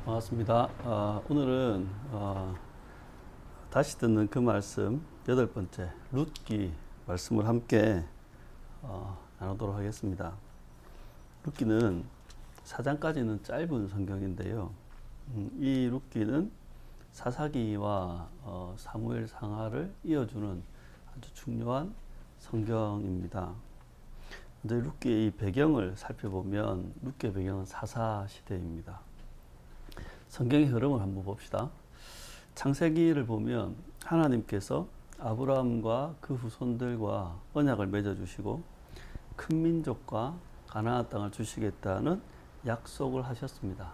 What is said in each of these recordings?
반갑습니다. 오늘은 다시 듣는 그 말씀 8번째 룻기 말씀을 함께 나누도록 하겠습니다. 룻기는 4장까지는 짧은 성경인데요. 이 룻기는 사사기와 사무엘 상하를 이어주는 아주 중요한 성경입니다. 먼저 룻기의 이 배경을 살펴보면 룻기의 배경은 사사 시대입니다. 성경의 흐름을 한번 봅시다. 창세기를 보면 하나님께서 아브라함과 그 후손들과 언약을 맺어주시고 큰 민족과 가나안 땅을 주시겠다는 약속을 하셨습니다.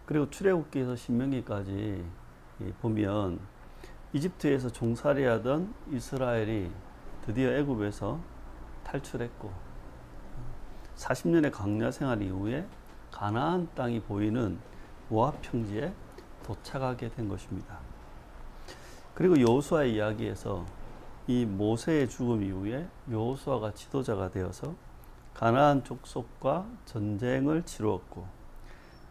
그리고 출애굽기에서 신명기까지 보면 이집트에서 종살이하던 이스라엘이 드디어 애굽에서 탈출했고 40년의 광야 생활 이후에 가나안 땅이 보이는 모압 평지에 도착하게 된 것입니다. 그리고 여호수아의 이야기에서 이 모세의 죽음 이후에 여호수아가 지도자가 되어서 가나안 족속과 전쟁을 치루었고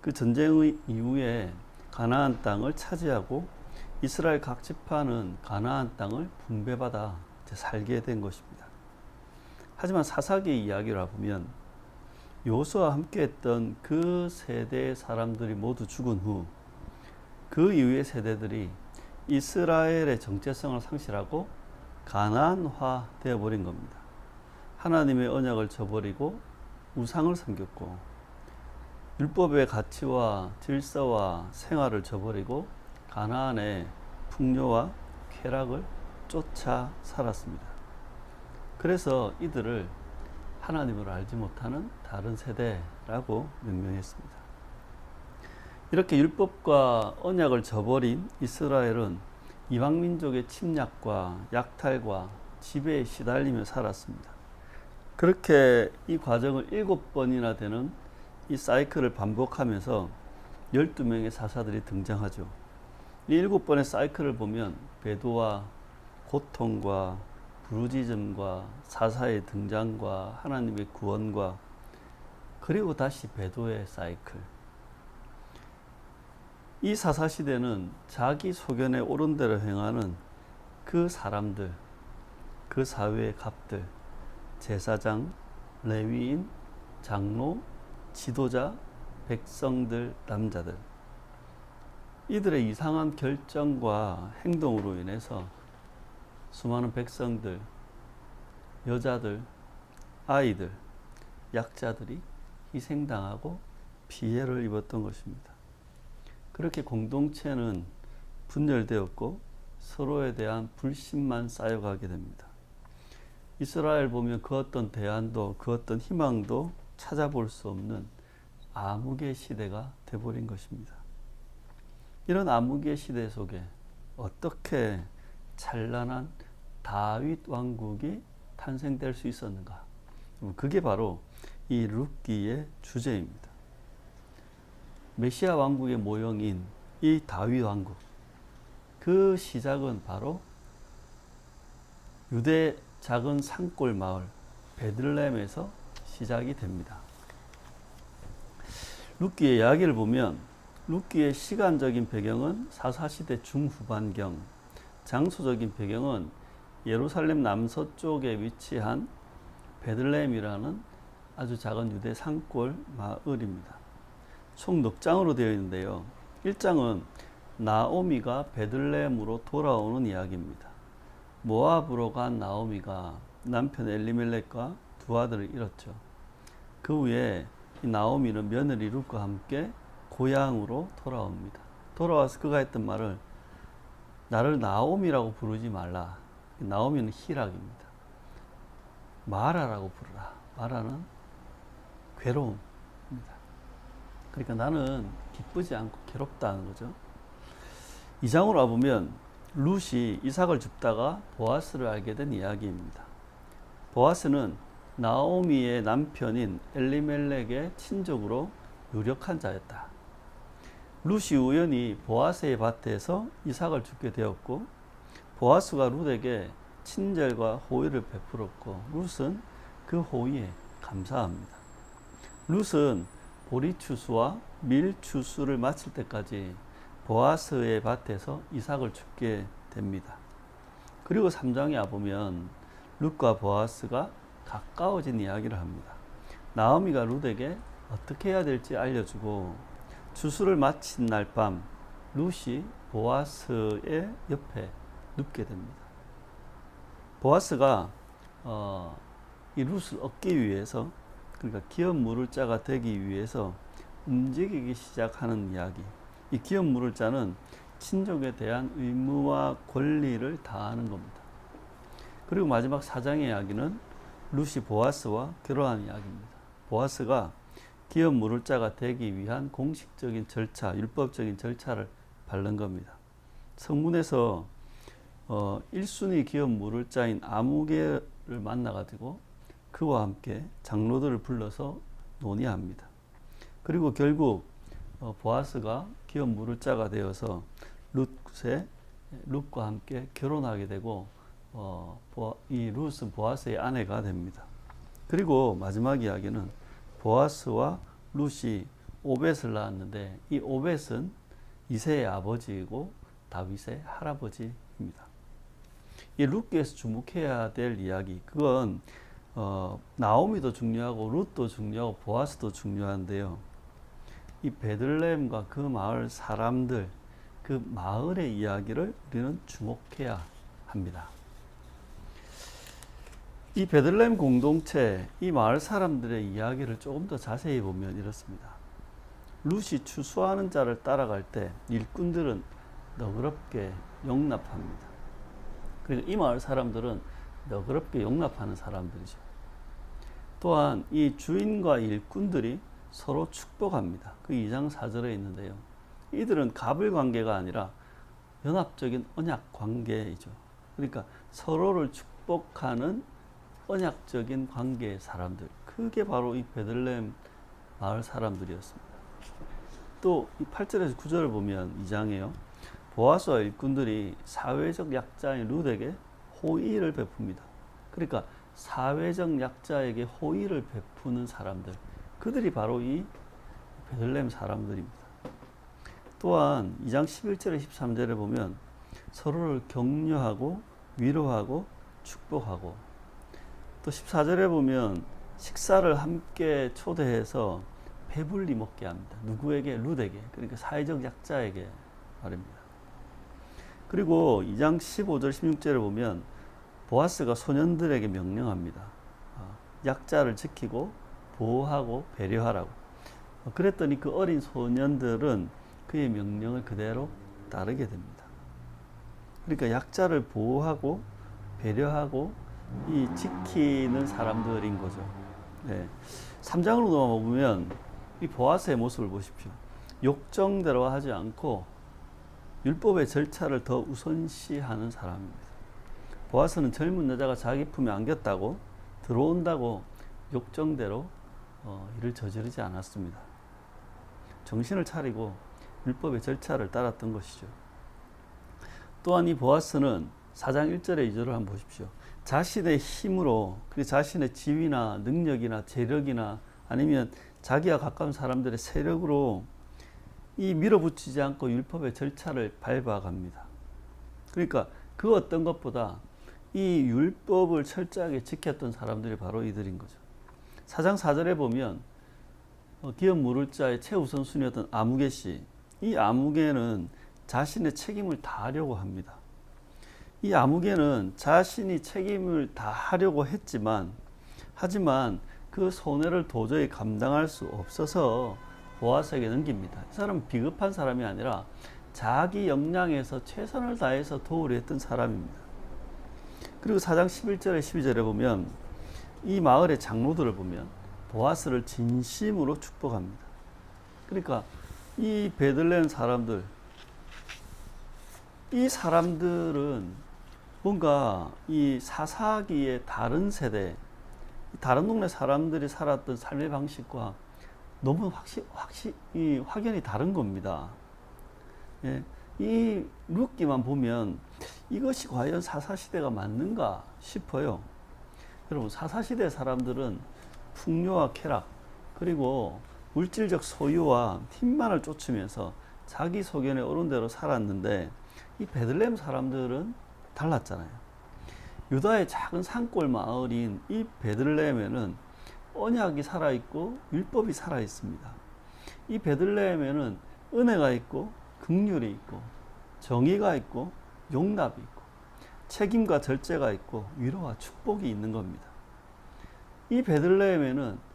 그 전쟁 이후에 가나안 땅을 차지하고 이스라엘 각 지파는 가나안 땅을 분배받아 살게 된 것입니다. 하지만 사사기 이야기를 보면 여호수아와 함께했던 그 세대의 사람들이 모두 죽은 후 그 이후의 세대들이 이스라엘의 정체성을 상실하고 가나안화 되어버린 겁니다. 하나님의 언약을 저버리고 우상을 섬겼고 율법의 가치와 질서와 생활을 저버리고 가나안의 풍요와 쾌락을 쫓아 살았습니다. 그래서 이들을 하나님을 알지 못하는 다른 세대라고 명명했습니다. 이렇게 율법과 언약을 저버린 이스라엘은 이방 민족의 침략과 약탈과 지배에 시달리며 살았습니다. 그렇게 이 과정을 7번이나 되는 이 사이클을 반복하면서 12명의 사사들이 등장하죠. 이 7번의 사이클을 보면 배도와 고통과 부르짖음과 사사의 등장과 하나님의 구원과 그리고 다시 배도의 사이클. 이 사사시대는 자기 소견에 옳은 대로 행하는 그 사람들, 그 사회의 갑들, 제사장, 레위인, 장로, 지도자, 백성들, 남자들, 이들의 이상한 결정과 행동으로 인해서 수많은 백성들, 여자들, 아이들, 약자들이 희생당하고 피해를 입었던 것입니다. 그렇게 공동체는 분열되었고 서로에 대한 불신만 쌓여가게 됩니다. 이스라엘 보면 그 어떤 대안도 그 어떤 희망도 찾아볼 수 없는 암흑의 시대가 되어버린 것입니다. 이런 암흑의 시대 속에 어떻게 찬란한 다윗 왕국이 탄생될 수 있었는가? 그게 바로 이 룻기의 주제입니다. 메시아 왕국의 모형인 이 다윗 왕국, 그 시작은 바로 유대 작은 산골 마을 베들레헴에서 시작이 됩니다. 룻기의 이야기를 보면 룻기의 시간적인 배경은 사사시대 중후반경, 장소적인 배경은 예루살렘 남서쪽에 위치한 베들레헴이라는 아주 작은 유대 산골 마을입니다. 총 넉 장으로 되어 있는데요. 1장은 나오미가 베들레헴으로 돌아오는 이야기입니다. 모압으로 간 나오미가 남편 엘리멜렉과 두 아들을 잃었죠. 그 후에 나오미는 며느리 룻과 함께 고향으로 돌아옵니다. 돌아와서 그가 했던 말을 나를 나오미라고 부르지 말라. 나오미는 희락입니다. 마라라고 부르라. 마라는 괴로움입니다. 그러니까 나는 기쁘지 않고 괴롭다는 거죠. 2장으로 와보면 룻이 이삭을 줍다가 보아스를 알게 된 이야기입니다. 보아스는 나오미의 남편인 엘리멜렉의 친족으로 유력한 자였다. 룻이 우연히 보아스의 밭에서 이삭을 줍게 되었고 보아스가 룻에게 친절과 호의를 베풀었고 룻은 그 호의에 감사합니다. 룻은 보리 추수와 밀 추수를 마칠 때까지 보아스의 밭에서 이삭을 죽게 됩니다. 그리고 3장에 와보면 룻과 보아스가 가까워진 이야기를 합니다. 나오미가 룻에게 어떻게 해야 될지 알려주고 추수를 마친 날 밤 룻이 보아스의 옆에 눕게 됩니다. 보아스가 이 룻을 얻기 위해서, 그러니까 기업 물을 자가 되기 위해서 움직이기 시작하는 이야기. 이 기업 물을 자는 친족에 대한 의무와 권리를 다하는 겁니다. 그리고 마지막 4장의 이야기는 룻이 보아스와 결혼한 이야기입니다. 보아스가 기업 물을 자가 되기 위한 공식적인 절차, 율법적인 절차를 밟는 겁니다. 성문에서 1순위 기업 물을 자인 아무개를 만나가지고 그와 함께 장로들을 불러서 논의합니다. 그리고 결국 보아스가 기업 물을 자가 되어서 룻과 함께 결혼하게 되고 이 룻은 보아스의 아내가 됩니다. 그리고 마지막 이야기는 보아스와 룻이 오벳을 낳았는데 이 오벳은 이새의 아버지이고 다윗의 할아버지입니다. 이 룻기에서 주목해야 될 이야기, 그건 나오미도 중요하고 룻도 중요하고 보아스도 중요한데요. 이 베들레헴과 그 마을 사람들, 그 마을의 이야기를 우리는 주목해야 합니다. 이 베들레헴 공동체, 이 마을 사람들의 이야기를 조금 더 자세히 보면 이렇습니다. 룻이 추수하는 자를 따라갈 때 일꾼들은 너그럽게 용납합니다. 그러니까 이 마을 사람들은 너그럽게 용납하는 사람들이죠. 또한 이 주인과 일꾼들이 서로 축복합니다. 그 2장 4절에 있는데요. 이들은 갑을 관계가 아니라 연합적인 언약 관계이죠. 그러니까 서로를 축복하는 언약적인 관계의 사람들. 그게 바로 이 베들레헴 마을 사람들이었습니다. 또 이 8절에서 9절을 보면 2장에요. 보아스와 일꾼들이 사회적 약자인 룻에게 호의를 베풉니다. 그러니까 사회적 약자에게 호의를 베푸는 사람들, 그들이 바로 이 베들레헴 사람들입니다. 또한 2장 11절에 13절에 보면 서로를 격려하고 위로하고 축복하고, 또 14절에 보면 식사를 함께 초대해서 배불리 먹게 합니다. 누구에게? 룻에게. 그러니까 사회적 약자에게 말입니다. 그리고 2장 15절 16절에 보면 보아스가 소년들에게 명령합니다. 약자를 지키고 보호하고 배려하라고. 그랬더니 그 어린 소년들은 그의 명령을 그대로 따르게 됩니다. 그러니까 약자를 보호하고 배려하고 이 지키는 사람들인 거죠. 네. 3장으로 넘어가 보면 이 보아스의 모습을 보십시오. 욕정대로 하지 않고 율법의 절차를 더 우선시하는 사람입니다. 보아스는 젊은 여자가 자기 품에 안겼다고 들어온다고 욕정대로 일을 저지르지 않았습니다. 정신을 차리고 율법의 절차를 따랐던 것이죠. 또한 이 보아스는 4장 1절에 2절을 한번 보십시오. 자신의 힘으로, 그리고 자신의 지위나 능력이나 재력이나 아니면 자기와 가까운 사람들의 세력으로 이 밀어붙이지 않고 율법의 절차를 밟아갑니다. 그러니까 그 어떤 것보다 이 율법을 철저하게 지켰던 사람들이 바로 이들인 거죠. 4장 4절에 보면 기업 물을 자의 최우선순위였던 아무개 씨, 이 아무개는 자신의 책임을 다하려고 합니다. 이 아무개는 자신이 책임을 다하려고 하지만 그 손해를 도저히 감당할 수 없어서 보아스에게 넘깁니다. 이 사람은 비겁한 사람이 아니라 자기 역량에서 최선을 다해서 도우려 했던 사람입니다. 그리고 4장 11절에 12절에 보면 이 마을의 장로들을 보면 보아스를 진심으로 축복합니다. 그러니까 이 베들레헴 사람들, 이 사람들은 뭔가 이 사사기의 다른 세대, 다른 동네 사람들이 살았던 삶의 방식과 너무 확연히 다른 겁니다. 예, 이 룻기만 보면 이것이 과연 사사시대가 맞는가 싶어요. 여러분, 사사시대 사람들은 풍요와 쾌락, 그리고 물질적 소유와 힘만을 쫓으면서 자기 소견에 오른 대로 살았는데 이 베들레헴 사람들은 달랐잖아요. 유다의 작은 산골 마을인 이 베들레헴에는 언약이 살아있고 율법이 살아있습니다. 이 베들레헴에는 은혜가 있고 긍휼이 있고 정의가 있고 용납이 있고 책임과 절제가 있고 위로와 축복이 있는 겁니다. 이 베들레헴에는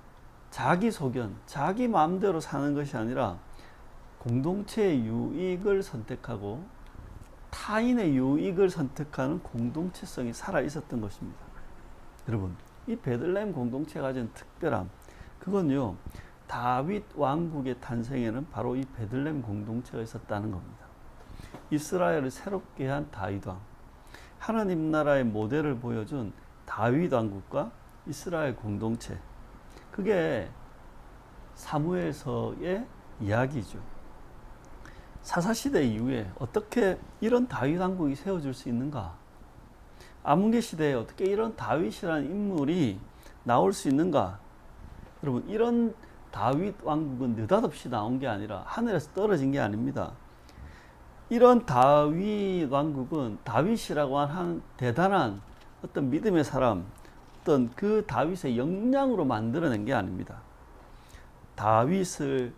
자기 소견, 자기 마음대로 사는 것이 아니라 공동체의 유익을 선택하고 타인의 유익을 선택하는 공동체성이 살아 있었던 것입니다. 여러분, 이 베들레헴 공동체가 가진 특별함, 그건요, 다윗 왕국의 탄생에는 바로 이 베들레헴 공동체가 있었다는 겁니다. 이스라엘을 새롭게 한 다윗 왕, 하나님 나라의 모델을 보여준 다윗 왕국과 이스라엘 공동체, 그게 사무엘서의 이야기죠. 사사시대 이후에 어떻게 이런 다윗 왕국이 세워질 수 있는가? 암흑의 시대에 어떻게 이런 다윗이라는 인물이 나올 수 있는가? 여러분, 이런 다윗 왕국은 느닷없이 나온 게 아니라 하늘에서 떨어진 게 아닙니다. 이런 다윗 왕국은 다윗이라고 하는 대단한 어떤 믿음의 사람, 어떤 그 다윗의 역량으로 만들어낸 게 아닙니다. 다윗을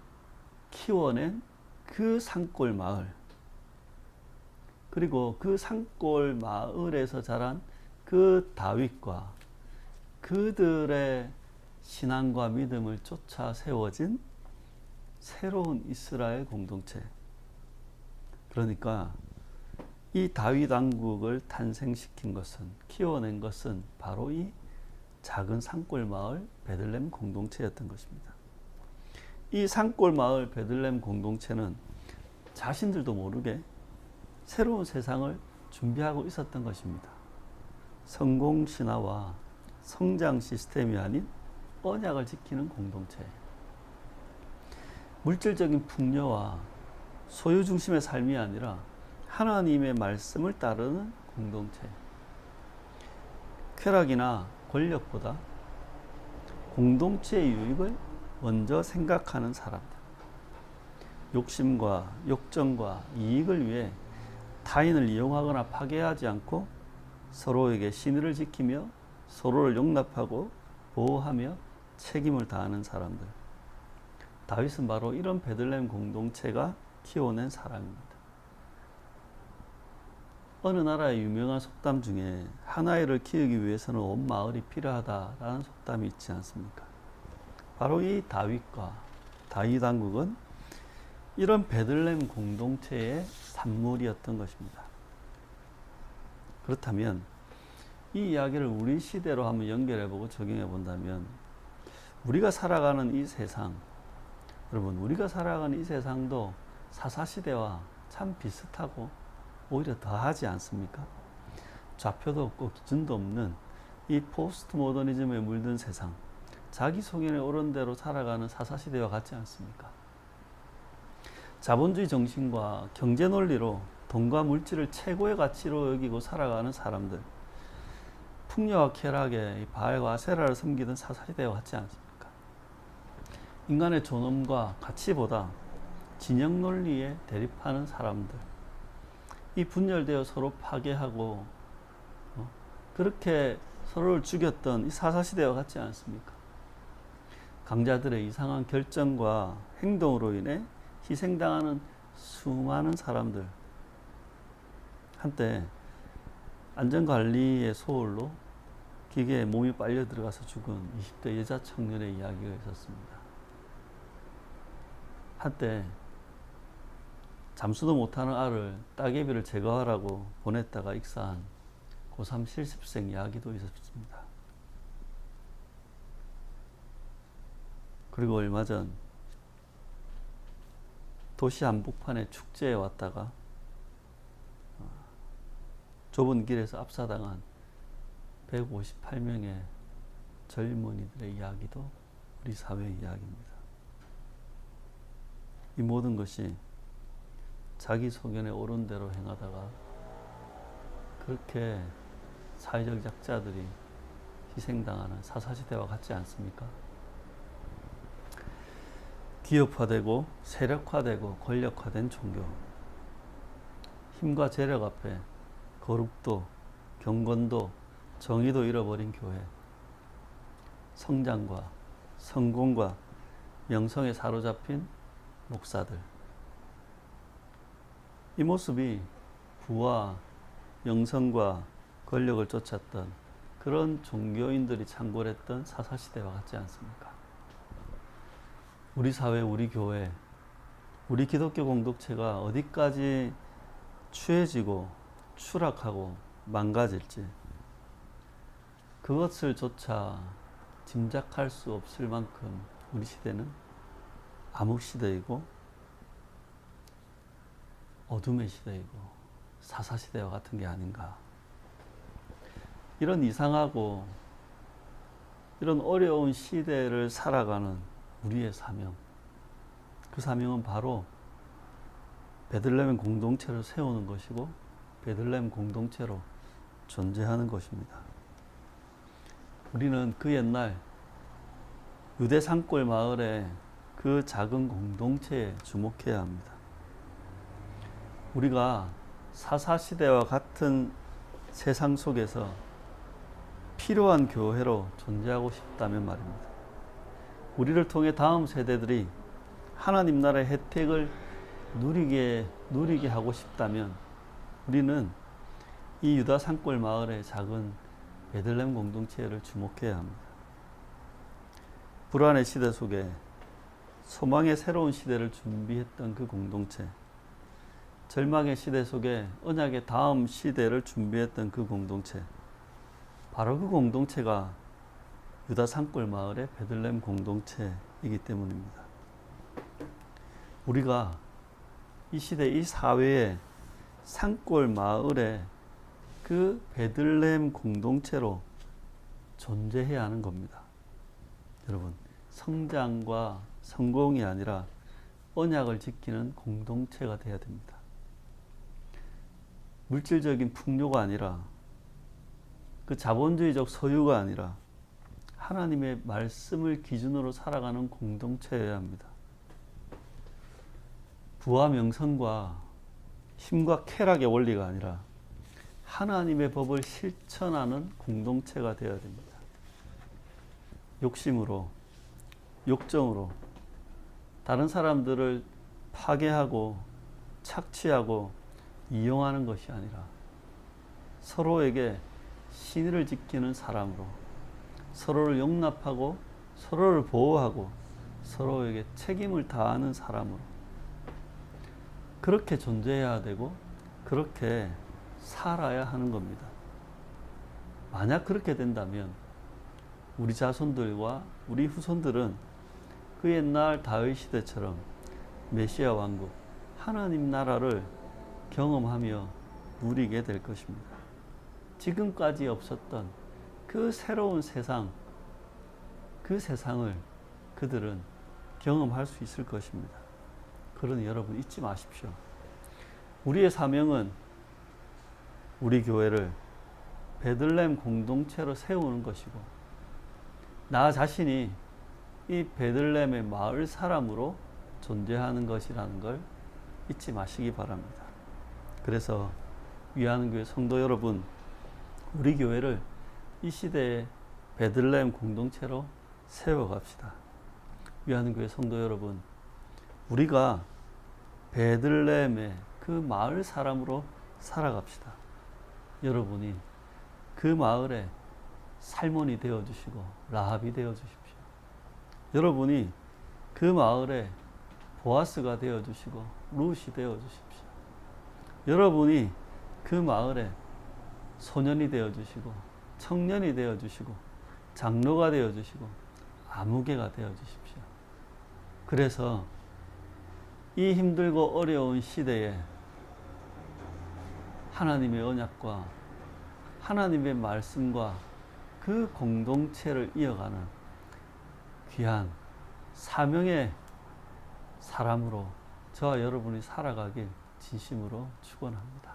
키워낸 그 산골 마을, 그리고 그 산골 마을에서 자란 그 다윗과 그들의 신앙과 믿음을 쫓아 세워진 새로운 이스라엘 공동체. 그러니까 이 다윗 왕국을 탄생시킨 것은, 키워낸 것은 바로 이 작은 산골 마을 베들레헴 공동체였던 것입니다. 이 산골 마을 베들레헴 공동체는 자신들도 모르게 새로운 세상을 준비하고 있었던 것입니다. 성공 신화와 성장 시스템이 아닌 언약을 지키는 공동체. 물질적인 풍요와 소유 중심의 삶이 아니라 하나님의 말씀을 따르는 공동체. 쾌락이나 권력보다 공동체의 유익을 먼저 생각하는 사람들. 욕심과 욕정과 이익을 위해 타인을 이용하거나 파괴하지 않고 서로에게 신의를 지키며 서로를 용납하고 보호하며 책임을 다하는 사람들. 다윗은 바로 이런 베들레헴 공동체가 키워낸 사람입니다. 어느 나라의 유명한 속담 중에 한 아이를 키우기 위해서는 온 마을이 필요하다라는 속담이 있지 않습니까? 바로 이 다윗과 다윗 왕국은 이런 베들레헴 공동체의 산물이었던 것입니다. 그렇다면 이 이야기를 우리 시대로 한번 연결해보고 적용해 본다면 우리가 살아가는 이 세상, 여러분, 우리가 살아가는 이 세상도 사사시대와 참 비슷하고 오히려 더하지 않습니까? 좌표도 없고 기준도 없는 이 포스트 모더니즘에 물든 세상, 자기 소견에 옳은 대로 살아가는 사사시대와 같지 않습니까? 자본주의 정신과 경제 논리로 돈과 물질을 최고의 가치로 여기고 살아가는 사람들, 풍요와 쾌락에 바알과 아세라를 섬기던 사사시대와 같지 않습니까? 인간의 존엄과 가치보다 진영 논리에 대립하는 사람들, 이 분열되어 서로 파괴하고 그렇게 서로를 죽였던 이 사사시대와 같지 않습니까? 강자들의 이상한 결정과 행동으로 인해 희생당하는 수많은 사람들, 한때 안전관리의 소홀로 기계에 몸이 빨려 들어가서 죽은 20대 여자 청년의 이야기가 있었습니다. 한때 잠수도 못하는 알을 따개비를 제거하라고 보냈다가 익사한 고3 실습생 이야기도 있었습니다. 그리고 얼마 전 도시 한복판에 축제에 왔다가 좁은 길에서 압사당한 158명의 젊은이들의 이야기도 우리 사회의 이야기입니다. 이 모든 것이 자기 소견에 옳은 대로 행하다가 그렇게 사회적 약자들이 희생당하는 사사시대와 같지 않습니까? 기업화되고 세력화되고 권력화된 종교. 힘과 재력 앞에 거룩도, 경건도, 정의도 잃어버린 교회. 성장과 성공과 명성에 사로잡힌 목사들. 이 모습이 부와 명성과 권력을 쫓았던 그런 종교인들이 창궐했던 사사시대와 같지 않습니까? 우리 사회, 우리 교회, 우리 기독교 공동체가 어디까지 추해지고 추락하고 망가질지 그것을 조차 짐작할 수 없을 만큼 우리 시대는 암흑 시대이고 어둠의 시대이고 사사 시대와 같은 게 아닌가. 이런 이상하고 이런 어려운 시대를 살아가는 우리의 사명, 그 사명은 바로 베들레헴 공동체를 세우는 것이고 베들레헴 공동체로 존재하는 것입니다. 우리는 그 옛날 유대 산골 마을의 그 작은 공동체에 주목해야 합니다. 우리가 사사시대와 같은 세상 속에서 필요한 교회로 존재하고 싶다면 말입니다. 우리를 통해 다음 세대들이 하나님 나라의 혜택을 누리게 하고 싶다면 우리는 이 유다 산골 마을의 작은 베들레헴 공동체를 주목해야 합니다. 불안의 시대 속에 소망의 새로운 시대를 준비했던 그 공동체, 절망의 시대 속에 언약의 다음 시대를 준비했던 그 공동체, 바로 그 공동체가 유다 산골 마을의 베들레헴 공동체이기 때문입니다. 우리가 이 시대, 이 사회의 산골 마을의 그 베들레헴 공동체로 존재해야 하는 겁니다. 여러분, 성장과 성공이 아니라 언약을 지키는 공동체가 되어야 됩니다. 물질적인 풍요가 아니라 그 자본주의적 소유가 아니라 하나님의 말씀을 기준으로 살아가는 공동체여야 합니다. 부와 명성과 힘과 쾌락의 원리가 아니라 하나님의 법을 실천하는 공동체가 되어야 됩니다. 욕심으로, 욕정으로 다른 사람들을 파괴하고 착취하고 이용하는 것이 아니라 서로에게 신의를 지키는 사람으로 서로를 용납하고 서로를 보호하고 서로에게 책임을 다하는 사람으로 그렇게 존재해야 되고 그렇게 살아야 하는 겁니다. 만약 그렇게 된다면 우리 자손들과 우리 후손들은 그 옛날 다윗 시대처럼 메시아 왕국, 하나님 나라를 경험하며 누리게 될 것입니다. 지금까지 없었던 그 새로운 세상, 그 세상을 그들은 경험할 수 있을 것입니다. 그러니 여러분 잊지 마십시오. 우리의 사명은 우리 교회를 베들레헴 공동체로 세우는 것이고 나 자신이 이 베들레헴의 마을 사람으로 존재하는 것이라는 걸 잊지 마시기 바랍니다. 그래서 위하는 교회 성도 여러분, 우리 교회를 이 시대의 베들레헴 공동체로 세워갑시다. 위하는 교회 성도 여러분, 우리가 베들레헴의 그 마을 사람으로 살아갑시다. 여러분이 그 마을에 살몬이 되어주시고 라합이 되어주십시오. 여러분이 그 마을에 보아스가 되어주시고 룻이 되어주십시오. 여러분이 그 마을에 소년이 되어주시고 청년이 되어주시고 장로가 되어주시고 아무개가 되어주십시오. 그래서 이 힘들고 어려운 시대에 하나님의 언약과 하나님의 말씀과 그 공동체를 이어가는 귀한 사명의 사람으로 저와 여러분이 살아가길 진심으로 축원합니다.